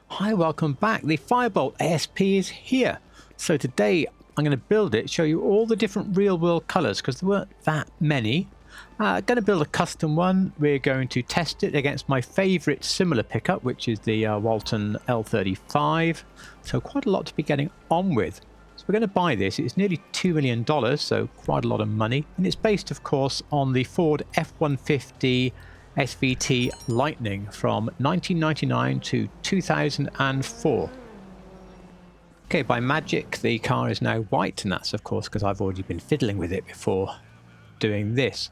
Hi, welcome back. The Firebolt ASP is here. So today I'm going to build it, show you all the different real world colors because there weren't that many. Going to build a custom one. We're going to test it against my favorite similar pickup, which is the Walton L35. So quite a lot to be getting on with. So we're going to buy this. It's nearly $2 million, so quite a lot of money. And it's based, of course, on the Ford F-150 SVT Lightning from 1999 to 2004. Okay, by magic, the car is now white, and that's, of course, because I've already been fiddling with it before doing this.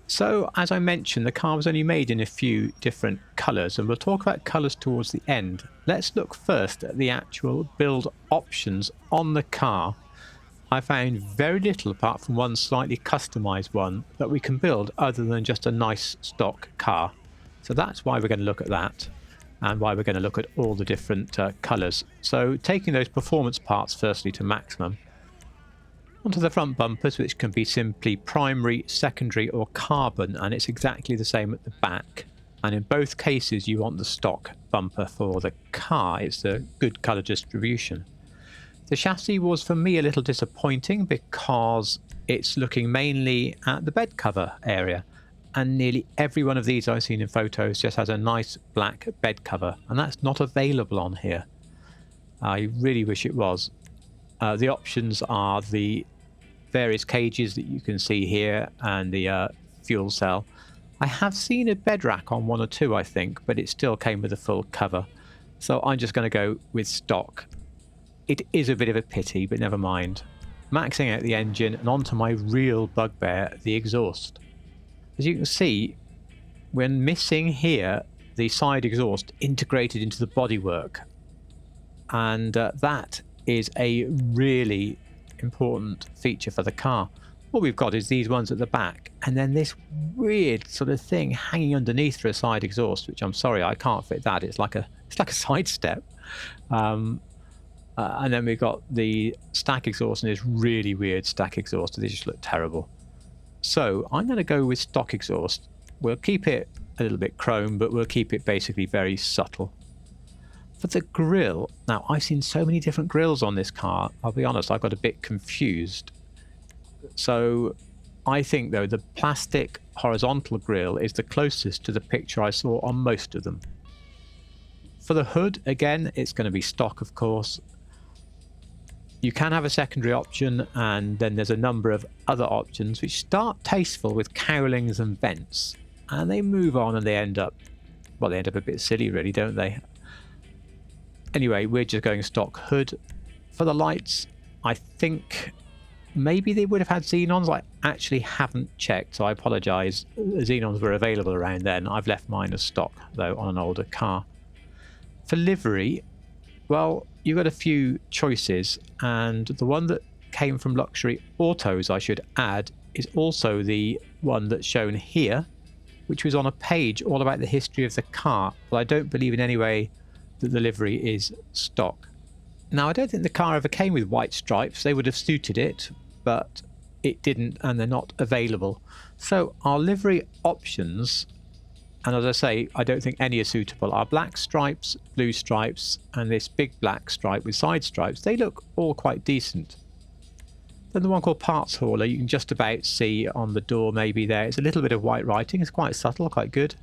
So, as I mentioned, the car was only made in a few different colours, and we'll talk about colours towards the end. Let's look first at the actual build options on the car. I found very little apart from one slightly customised one that we can build other than just a nice stock car. So that's why we're going to look at that and why we're going to look at all the different colours. So taking those performance parts firstly to maximum. Onto the front bumpers, which can be simply primary, secondary or carbon, and it's exactly the same at the back. And in both cases you want the stock bumper for the car. It's a good colour distribution. The chassis was for me a little disappointing because it's looking mainly at the bed cover area, and nearly every one of these I've seen in photos just has a nice black bed cover, and that's not available on here. I really wish it was. The options are the various cages that you can see here and the fuel cell. I have seen a bed rack on one or two, I think, but it still came with a full cover, so I'm just going to go with stock. It is a bit of a pity, but never mind. Maxing out the engine and onto my real bugbear, the exhaust. As you can see, we're missing here the side exhaust integrated into the bodywork. And that is a really important feature for the car. What we've got is these ones at the back, and then this weird sort of thing hanging underneath for a side exhaust, which I'm sorry, I can't fit that. It's like a side step. And then we've got the stack exhaust and this really weird stack exhaust. They just look terrible. So I'm going to go with stock exhaust. We'll keep it a little bit chrome, but we'll keep it basically very subtle. For the grille, now I've seen so many different grills on this car. I'll be honest, I got a bit confused. So I think though the plastic horizontal grille is the closest to the picture I saw on most of them. For the hood, again, it's going to be stock, of course. You can have a secondary option, and then there's a number of other options which start tasteful with cowlings and vents, and they move on and they end up a bit silly really, don't they? Anyway, we're just going stock hood. For the lights, I think maybe they would have had xenons. I actually haven't checked, so I apologise. Xenons were available around then. I've left mine as stock though on an older car. For livery, well, you've got a few choices, and the one that came from Luxury Autos, I should add, is also the one that's shown here, which was on a page all about the history of the car, but I don't believe in any way that the livery is stock. Now, I don't think the car ever came with white stripes. They would have suited it, but it didn't, and they're not available. So our livery options, and as I say, I don't think any are suitable, are black stripes, blue stripes, and this big black stripe with side stripes. They look all quite decent. Then the one called Parts Hauler, you can just about see on the door maybe there. It's a little bit of white writing. It's quite subtle, quite good.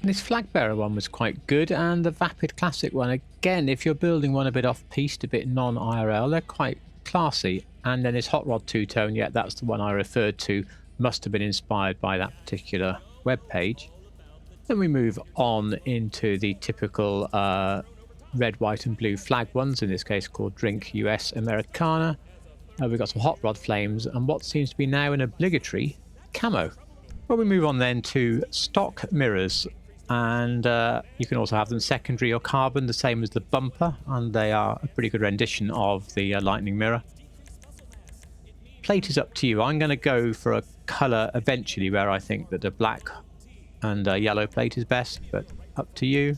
And this flag bearer one was quite good, and the Vapid Classic one, again, if you're building one a bit off-piste, a bit non-IRL, they're quite classy. And then this Hot Rod two-tone, yeah, that's the one I referred to, must have been inspired by that particular web page. Then we move on into the typical red, white and blue flag ones, in this case called Drink US Americana. We've got some hot rod flames and what seems to be now an obligatory camo. Well, we move on then to stock mirrors, and you can also have them secondary or carbon, the same as the bumper, and they are a pretty good rendition of the Lightning mirror. Plate is up to you. I'm going to go for a colour eventually where I think that the black and yellow plate is best, but up to you.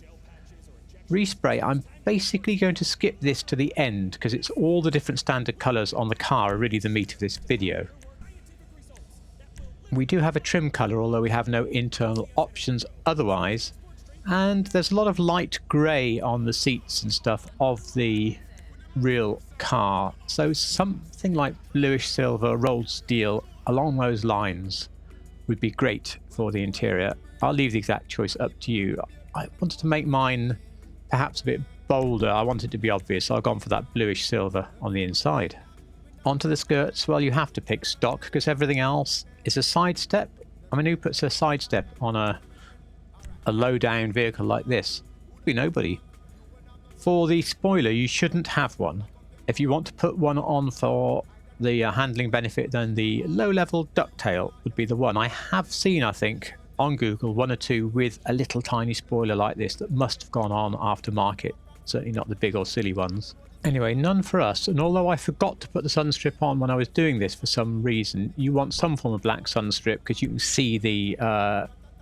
Respray, I'm basically going to skip this to the end because it's all the different standard colours on the car are really the meat of this video. We do have a trim colour, although we have no internal options otherwise, And there's a lot of light grey on the seats and stuff of the real car, so something like bluish silver, rolled steel along those lines would be great for the interior. I'll leave the exact choice up to you. I wanted to make mine perhaps a bit bolder. I want it to be obvious, so I've gone for that bluish silver on the inside. Onto the skirts, well, you have to pick stock because everything else is a sidestep. I mean, who puts a sidestep on a low down vehicle like this? Be nobody. For the spoiler, you shouldn't have one. If you want to put one on for the handling benefit, then the low-level ducktail would be the one. I have seen, I think, on Google, one or two with a little tiny spoiler like this that must have gone on aftermarket. Certainly not the big or silly ones. Anyway, none for us. And although I forgot to put the sunstrip on when I was doing this for some reason, you want some form of black sunstrip because you can see the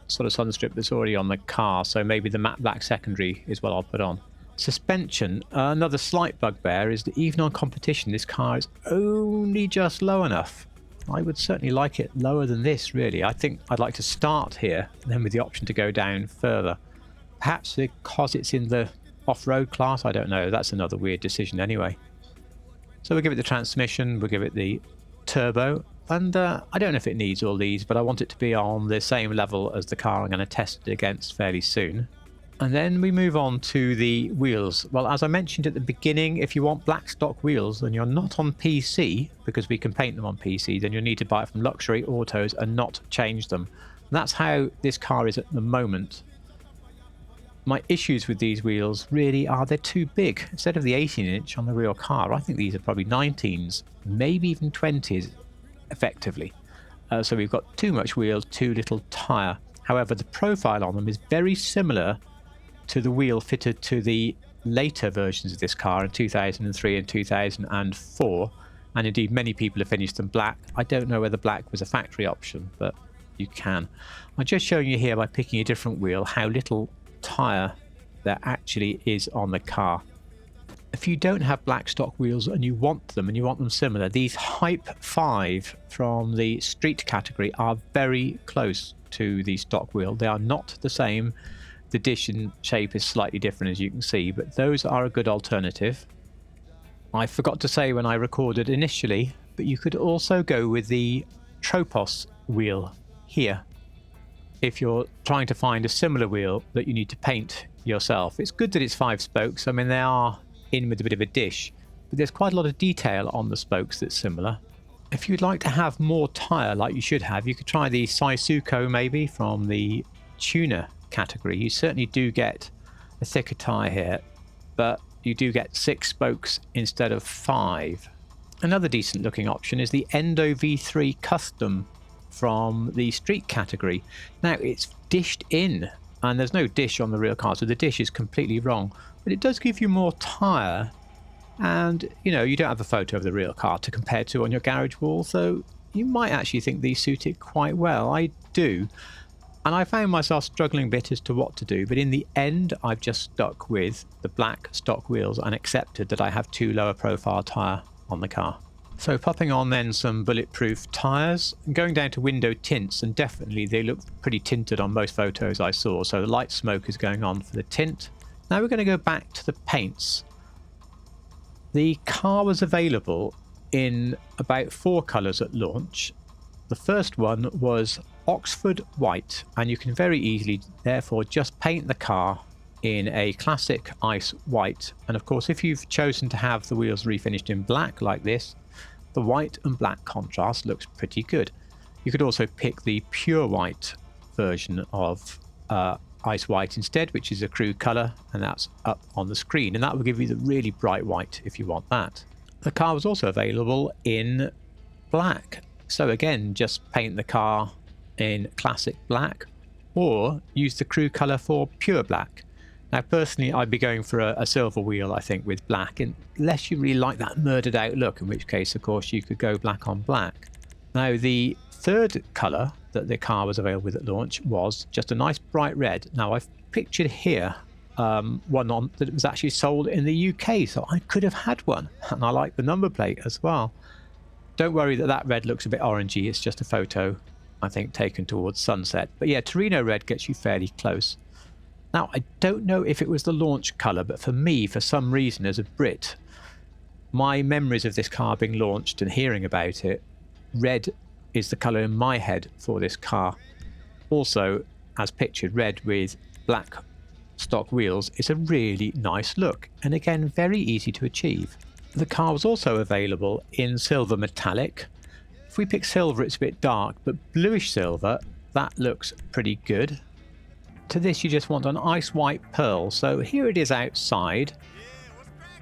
sort of sunstrip that's already on the car. So maybe the matte black secondary is what I'll put on. Suspension, another slight bugbear is that even on competition this car is only just low enough. I would certainly like it lower than this, really. I think I'd like to start here and then with the option to go down further. Perhaps because it's in the off-road class, I don't know. That's another weird decision anyway. So we'll give it the transmission, we'll give it the turbo, and I don't know if it needs all these, but I want it to be on the same level as the car I'm going to test it against fairly soon. And then we move on to the wheels. Well, as I mentioned at the beginning, if you want black stock wheels and you're not on PC, because we can paint them on PC, then you'll need to buy it from Luxury Autos and not change them. And that's how this car is at the moment. My issues with these wheels really are they're too big. Instead of the 18-inch on the real car, I think these are probably 19s, maybe even 20s, effectively. So we've got too much wheel, too little tyre. However, the profile on them is very similar to the wheel fitted to the later versions of this car in 2003 and 2004, and indeed many people have finished them black. I don't know whether black was a factory option, but you can. I'm just showing you here by picking a different wheel how little tyre there actually is on the car. If you don't have black stock wheels and you want them similar, these Hype 5 from the street category are very close to the stock wheel. They are not the same. The dish and shape is slightly different, as you can see, but those are a good alternative. I forgot to say when I recorded initially, but you could also go with the Tropos wheel here if you're trying to find a similar wheel that you need to paint yourself. It's good that it's 5 spokes. I mean, they are in with a bit of a dish, but there's quite a lot of detail on the spokes that's similar. If you'd like to have more tyre like you should have, you could try the Saisuko maybe from the tuner category. You certainly do get a thicker tyre here, but you do get 6 spokes instead of 5. Another decent looking option is the Endo V3 Custom from the street category. Now it's dished in and there's no dish on the real car, so the dish is completely wrong, but it does give you more tyre, and you know, you don't have a photo of the real car to compare to on your garage wall, so you might actually think these suit it quite well. I do. And I found myself struggling a bit as to what to do, but in the end I've just stuck with the black stock wheels and accepted that I have 2 lower profile tyre on the car. So popping on then some bulletproof tyres and going down to window tints, and definitely they look pretty tinted on most photos I saw, so the light smoke is going on for the tint. Now we're going to go back to the paints. The car was available in about 4 colours at launch. The first one was Oxford White, and you can very easily therefore just paint the car in a classic ice white. And of course, if you've chosen to have the wheels refinished in black like this, the white and black contrast looks pretty good. You could also pick the pure white version of ice white instead, which is a crude colour, and that's up on the screen, and that will give you the really bright white if you want that. The car was also available in black, so again, just paint the car in classic black or use the crew colour for pure black. Now personally I'd be going for a silver wheel, I think, with black, unless you really like that murdered out look, in which case of course you could go black on black. Now the third colour that the car was available with at launch was just a nice bright red. Now I've pictured here one on that was actually sold in the UK, so I could have had one, and I like the number plate as well. Don't worry that that red looks a bit orangey, it's just a photo I think taken towards sunset. But yeah, Torino red gets you fairly close. Now, I don't know if it was the launch colour, but for me, for some reason, as a Brit, my memories of this car being launched and hearing about it, red is the colour in my head for this car. Also, as pictured, red with black stock wheels is a really nice look, and again, very easy to achieve. The car was also available in silver metallic. If we pick silver, it's a bit dark, but bluish silver, that looks pretty good. To this, you just want an ice white pearl, so here it is outside.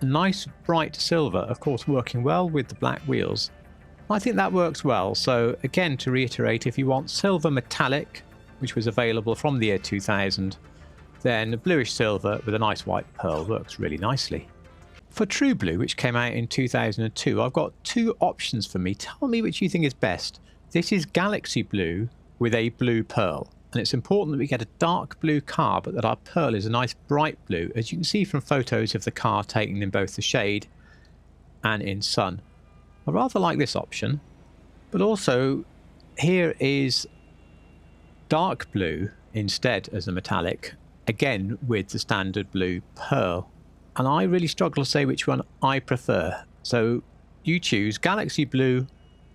A nice bright silver, of course, working well with the black wheels. I think that works well. So again, to reiterate, if you want silver metallic, which was available from the year 2000, then bluish silver with a nice white pearl works really nicely. For True Blue, which came out in 2002, I've got two options for me. Tell me which you think is best. This is Galaxy Blue with a blue pearl. And it's important that we get a dark blue car, but that our pearl is a nice bright blue, as you can see from photos of the car taken in both the shade and in sun. I rather like this option, but also here is dark blue instead as a metallic, again with the standard blue pearl. And I really struggle to say which one I prefer. So you choose Galaxy Blue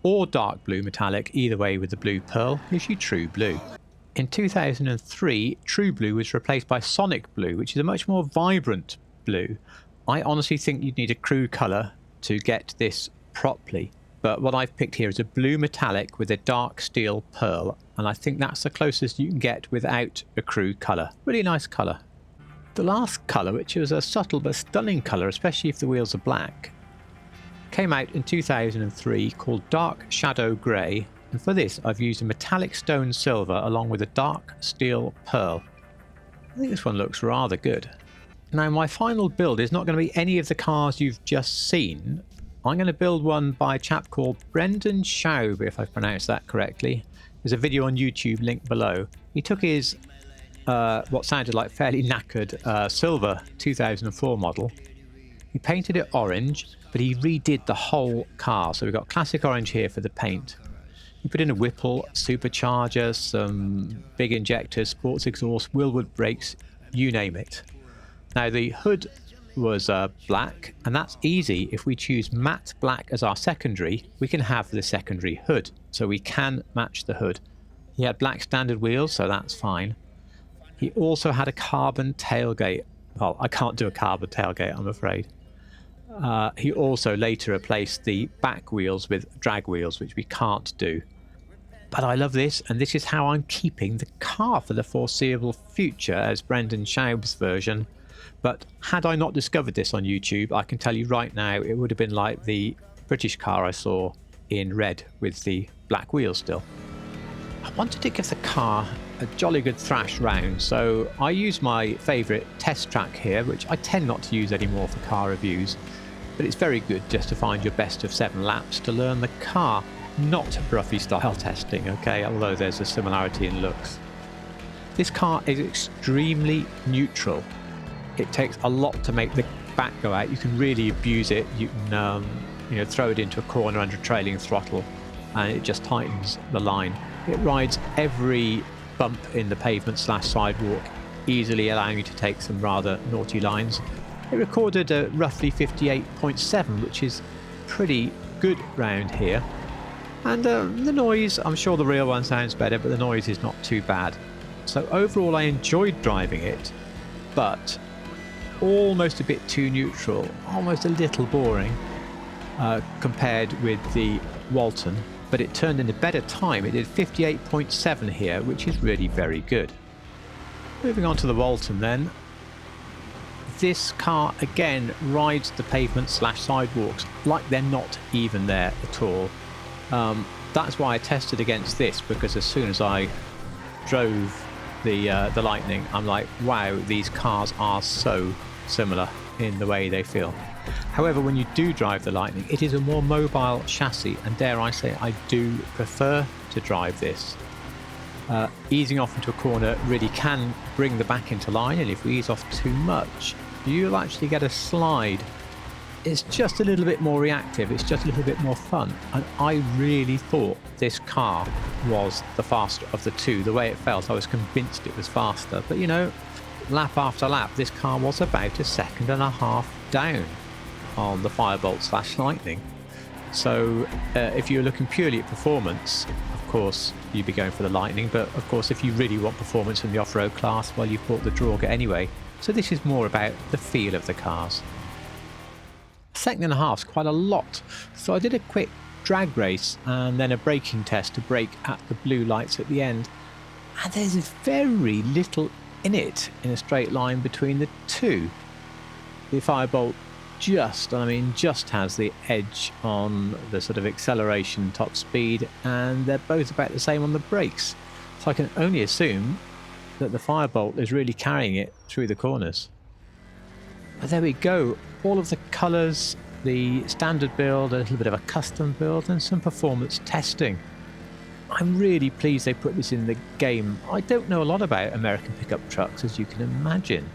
or dark blue metallic, either way with the blue pearl gives you True Blue. In 2003, True Blue was replaced by Sonic Blue, which is a much more vibrant blue. I honestly think you'd need a crew colour to get this properly, but what I've picked here is a blue metallic with a dark steel pearl, and I think that's the closest you can get without a crew colour. Really nice colour. The last colour, which is a subtle but stunning colour, especially if the wheels are black, came out in 2003 called Dark Shadow Grey. And for this, I've used a metallic stone silver along with a dark steel pearl. I think this one looks rather good. Now, my final build is not going to be any of the cars you've just seen. I'm going to build one by a chap called Brendan Schaub, if I've pronounced that correctly. There's a video on YouTube linked below. He took his, what sounded like fairly knackered silver 2004 model. He painted it orange, but he redid the whole car. So we've got classic orange here for the paint. You put in a Whipple, supercharger, some big injectors, sports exhaust, Willwood brakes, you name it. Now the hood was black, and that's easy. If we choose matte black as our secondary, we can have the secondary hood, so we can match the hood. He had black standard wheels, so that's fine. He also had a carbon tailgate. Well, I can't do a carbon tailgate, I'm afraid. He also later replaced the back wheels with drag wheels, which we can't do. But I love this, and this is how I'm keeping the car for the foreseeable future as Brendan Schaub's version. But had I not discovered this on YouTube, I can tell you right now it would have been like the British car I saw in red with the black wheels still. I wanted to give the car a jolly good thrash round, so I use my favourite test track here, which I tend not to use anymore for car reviews, but it's very good just to find your best of 7 laps to learn the car, not Broughy style testing, okay, although there's a similarity in looks. This car is extremely neutral. It takes a lot to make the back go out. You can really abuse it. You can throw it into a corner under trailing throttle and it just tightens the line. It rides every bump in the pavement / sidewalk, easily allowing you to take some rather naughty lines. It recorded a roughly 58.7, which is pretty good round here. And the noise, I'm sure the real one sounds better, but the noise is not too bad. So overall I enjoyed driving it, but almost a bit too neutral, almost a little boring compared with the Walton. But it turned in a better time. It did 58.7 here, which is really very good. Moving on to the Walton then. This car again rides the pavement / sidewalks like they're not even there at all. That's why I tested against this, because as soon as I drove the Lightning, I'm like, wow, these cars are so similar in the way they feel. However, when you do drive the Lightning, it is a more mobile chassis, and dare I say, I do prefer to drive this. Easing off into a corner really can bring the back into line, and if we ease off too much, you'll actually get a slide. It's just a little bit more reactive, it's just a little bit more fun, and I really thought this car was the faster of the two. The way it felt, I was convinced it was faster, but lap after lap, this car was about 1.5 seconds down on the Firebolt / Lightning. So if you're looking purely at performance, of course you'd be going for the Lightning, but of course if you really want performance in the off-road class, well, you've bought the Draugr anyway. So this is more about the feel of the cars. 1.5 seconds is quite a lot, so I did a quick drag race and then a braking test to brake at the blue lights at the end, and there's very little in it in a straight line between the two. The Firebolt just has the edge on the sort of acceleration top speed, and they're both about the same on the brakes, so I can only assume that the Firebolt is really carrying it through the corners. But there we go, all of the colours, the standard build, a little bit of a custom build, and some performance testing. I'm really pleased they put this in the game. I don't know a lot about American pickup trucks, as you can imagine,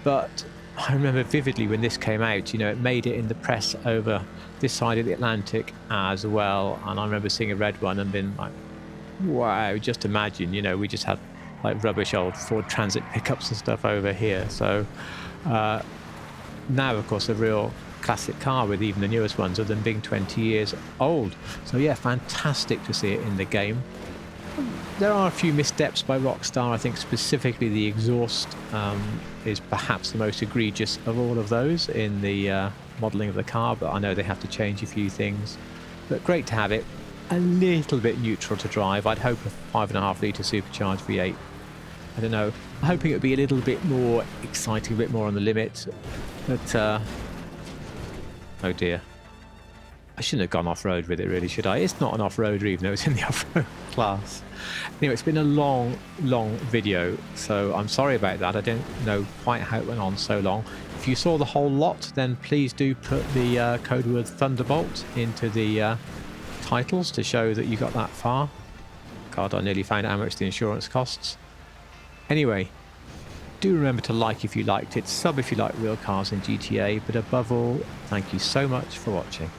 but I remember vividly when this came out, you know, it made it in the press over this side of the Atlantic as well, and I remember seeing a red one and being like, wow, just imagine, you know, we just had like rubbish old Ford Transit pickups and stuff over here. So now, of course, a real classic car with even the newest ones of them being 20 years old. So yeah, fantastic to see it in the game. There are a few missteps by Rockstar. I think specifically the exhaust is perhaps the most egregious of all of those in the modelling of the car, but I know they have to change a few things. But great to have it. A little bit neutral to drive. I'd hope a 5.5 litre supercharged V8. I don't know. I'm hoping it would be a little bit more exciting, a bit more on the limit. But oh dear. I shouldn't have gone off-road with it, really, should I? It's not an off-roader, even though it's in the off-road class. Anyway, it's been a long video, so I'm sorry about that. I don't know quite how it went on so long. If you saw the whole lot, then please do put the code word Thunderbolt into the titles to show that you got that far. God, I nearly found out how much the insurance costs. Anyway, do remember to like if you liked it, sub if you like real cars in GTA, but above all, thank you so much for watching.